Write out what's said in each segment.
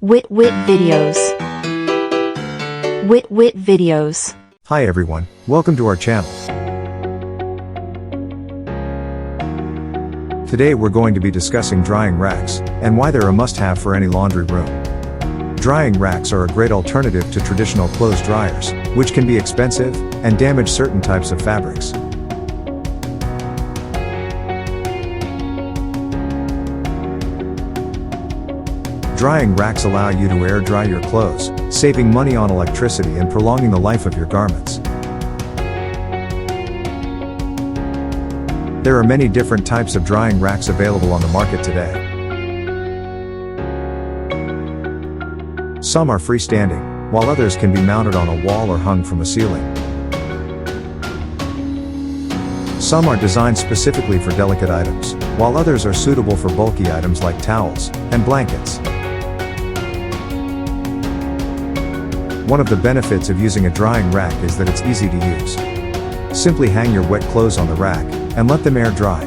Wit Videos. Wit Videos. Hi everyone, welcome to our channel. Today we're going to be discussing drying racks, and why they're a must-have for any laundry room. Drying racks are a great alternative to traditional clothes dryers, which can be expensive and damage certain types of fabrics. Drying racks allow you to air dry your clothes, saving money on electricity and prolonging the life of your garments. There are many different types of drying racks available on the market today. Some are freestanding, while others can be mounted on a wall or hung from a ceiling. Some are designed specifically for delicate items, while others are suitable for bulky items like towels and blankets. One of the benefits of using a drying rack is that it's easy to use. Simply hang your wet clothes on the rack, and let them air dry.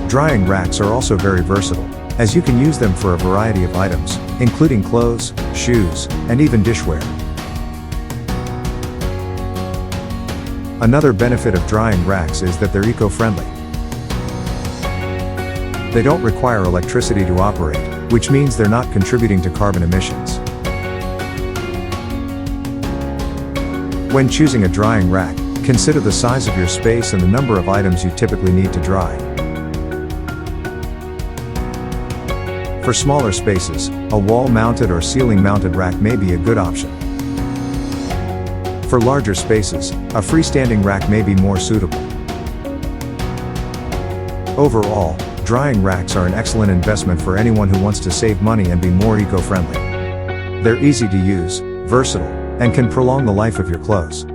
Drying racks are also very versatile, as you can use them for a variety of items, including clothes, shoes, and even dishware. Another benefit of drying racks is that they're eco-friendly. They don't require electricity to operate, which means they're not contributing to carbon emissions. When choosing a drying rack, consider the size of your space and the number of items you typically need to dry. For smaller spaces, a wall-mounted or ceiling-mounted rack may be a good option. For larger spaces, a freestanding rack may be more suitable. Overall, drying racks are an excellent investment for anyone who wants to save money and be more eco-friendly. They're easy to use, versatile, and can prolong the life of your clothes.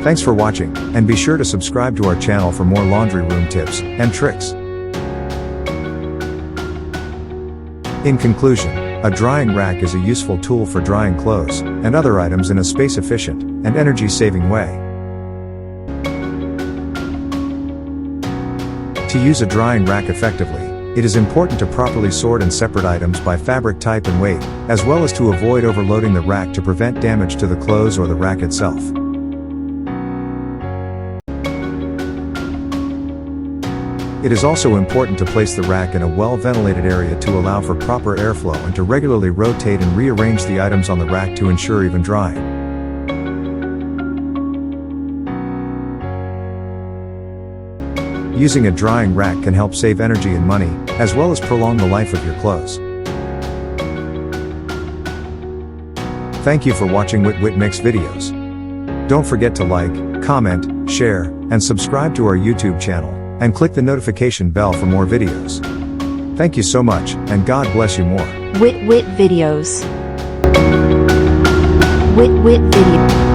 Thanks for watching, and be sure to subscribe to our channel for more laundry room tips and tricks. In conclusion, a drying rack is a useful tool for drying clothes and other items in a space-efficient and energy-saving way. To use a drying rack effectively, it is important to properly sort and separate items by fabric type and weight, as well as to avoid overloading the rack to prevent damage to the clothes or the rack itself. It is also important to place the rack in a well-ventilated area to allow for proper airflow and to regularly rotate and rearrange the items on the rack to ensure even drying. Using a drying rack can help save energy and money, as well as prolong the life of your clothes. Thank you for watching Wit Makes Videos. Don't forget to like, comment, share, and subscribe to our YouTube channel, and click the notification bell for more videos. Thank you so much, and God bless you more. Wit Videos. Wit Video.